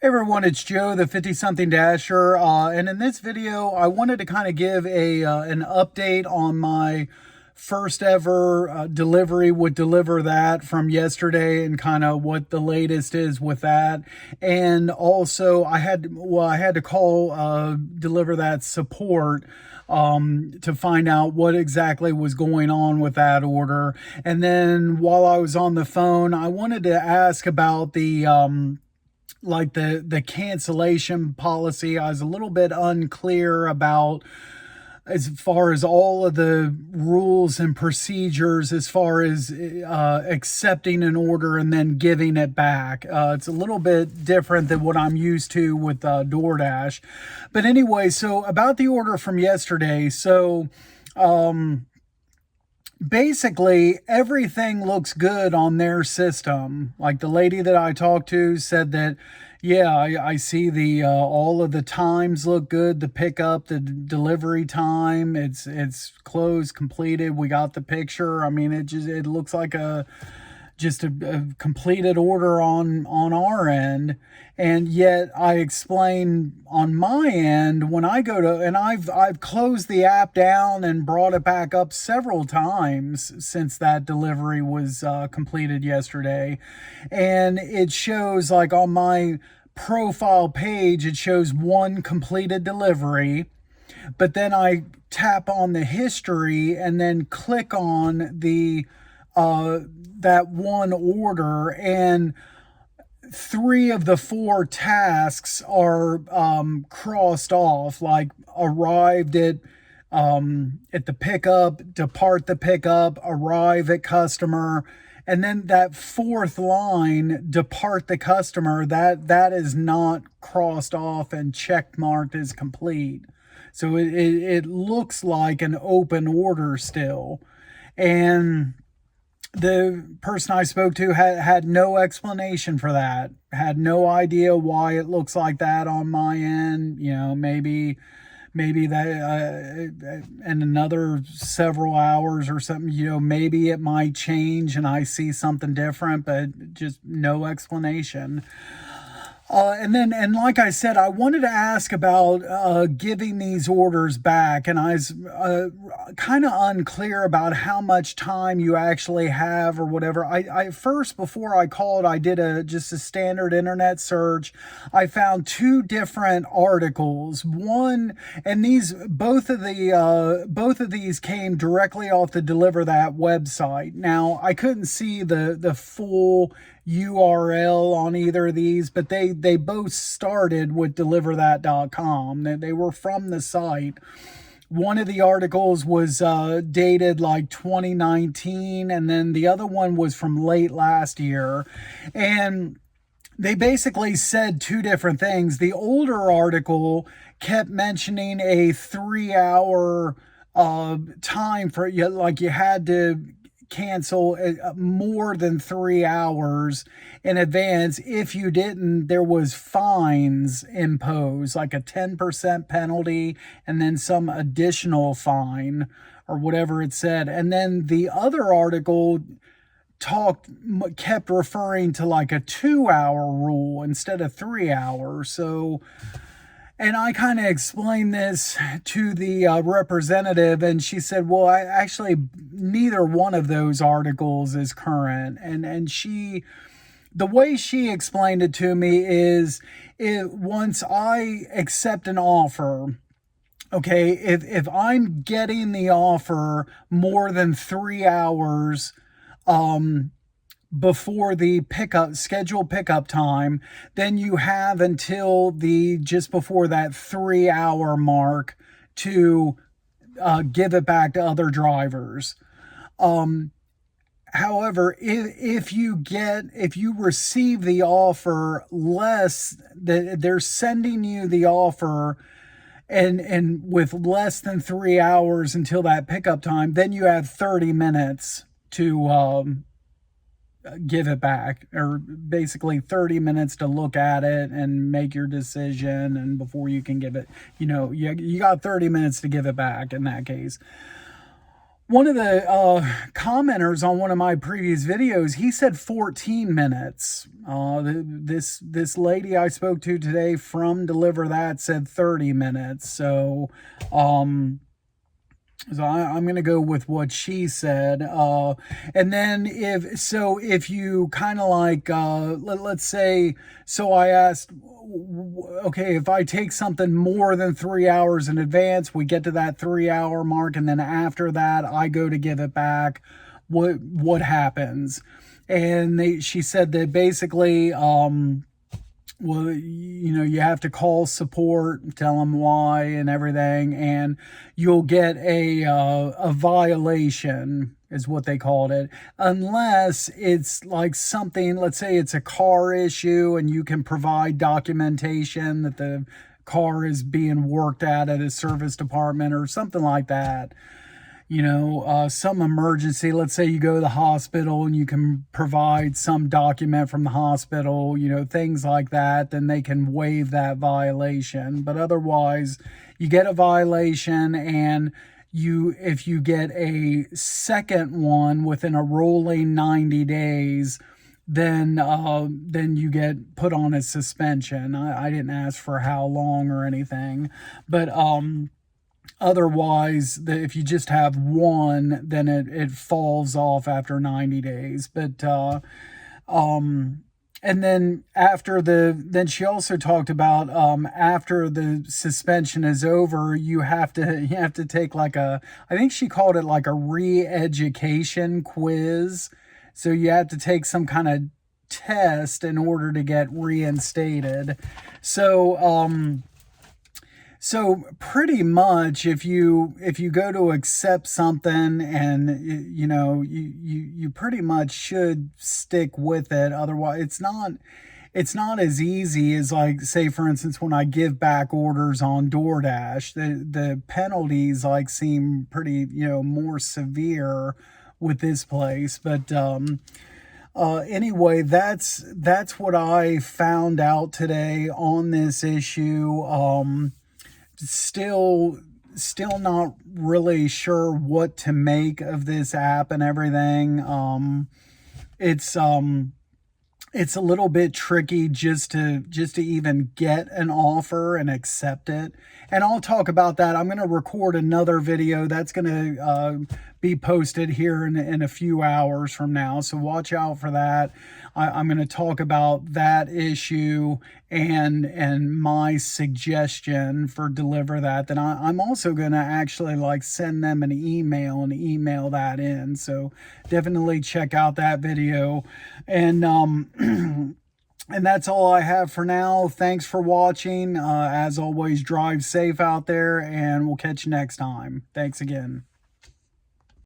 Hey everyone, it's Joe, the 50-something Dasher, and in this video, I wanted to kind of give an update on my first ever delivery with DeliverThat from yesterday, and kind of what the latest is with that. And also, I had to call DeliverThat support to find out what exactly was going on with that order. And then while I was on the phone, I wanted to ask about the cancellation policy. I was a little bit unclear about as far as all of the rules and procedures as far as accepting an order and then giving it back. It's a little bit different than what I'm used to with DoorDash. But anyway, so about the order from yesterday. So basically everything looks good on their system. Like the lady that I talked to said that, yeah, I see the all of the times look good. The pickup, the delivery time, it's closed, completed. We got the picture. I mean, it looks like a completed order on our end. And yet I explain on my end, when I go to, and I've closed the app down and brought it back up several times since that delivery was completed yesterday, and it shows, like, on my profile page, it shows one completed delivery. But then I tap on the history and then click on the that one order, and 3 of the 4 tasks are crossed off, like arrived at the pickup, depart the pickup, arrive at customer. And then that 4th line, depart the customer, that is not crossed off and check marked as complete. So it looks like an open order still. And the person I spoke to had no explanation for that, had no idea why it looks like that on my end. You know, maybe that in another several hours or something, you know, maybe it might change and I see something different, but just no explanation. And like I said, I wanted to ask about giving these orders back, and I was kind of unclear about how much time you actually have or whatever. I first, before I called, I did just a standard internet search. I found 2 different articles. One, and both of these came directly off the DeliverThat website. Now, I couldn't see the full URL on either of these, but they both started with DeliverThat.com. They were from the site. One of the articles was dated like 2019, and then the other one was from late last year. And they basically said 2 different things. The older article kept mentioning a 3-hour time for you, like you had to cancel more than 3 hours in advance. If you didn't, there was fines imposed, like a 10% penalty and then some additional fine or whatever it said. And then the other article kept referring to like a 2-hour rule instead of 3 hours. So, and I kind of explained this to the representative, and she said, well, actually, neither one of those articles is current. And the way she explained it to me is, once I accept an offer, okay, if I'm getting the offer more than 3 hours before the scheduled pickup time, then you have until just before that 3-hour mark to give it back to other drivers. However, if you receive the offer less, they're sending you the offer and with less than 3 hours until that pickup time, then you have 30 minutes to give it back, or basically 30 minutes to look at it and make your decision, and before you can give it, you got 30 minutes to give it back in that case. One of the commenters on one of my previous videos, he said 14 minutes. This lady I spoke to today from DeliverThat said 30 minutes. So I'm going to go with what she said. And then if you kind of like, let's say, so I asked, okay, if I take something more than 3 hours in advance, we get to that 3 hour mark. And then after that, I go to give it back. What happens? And she said that basically, well, you have to call support, tell them why and everything, and you'll get a violation is what they called it, unless it's like something, let's say it's a car issue and you can provide documentation that the car is being worked at a service department or something like that. Some emergency, let's say you go to the hospital and you can provide some document from the hospital, things like that, then they can waive that violation. But otherwise, you get a violation, and if you get a second one within a rolling 90 days, then you get put on a suspension. I didn't ask for how long or anything, but otherwise, if you just have one, then it falls off after 90 days. But and then then she also talked about after the suspension is over, you have to take like I think she called it like a re-education quiz. So you have to take some kind of test in order to get reinstated. So pretty much, if you go to accept something, and you pretty much should stick with it. Otherwise, it's not as easy as, like, say for instance, when I give back orders on DoorDash, the penalties like seem pretty more severe with this place. But anyway, that's what I found out today on this issue. Still not really sure what to make of this app and everything. It's a little bit tricky just to even get an offer and accept it. And I'll talk about that. I'm going to record another video that's going to be posted here in a few hours from now. So watch out for that. I'm going to talk about that issue and my suggestion for DeliverThat. Then I'm also going to actually like send them an email and email that in. So definitely check out that video. And and that's all I have for now. Thanks for watching. As always, drive safe out there, and we'll catch you next time. Thanks again.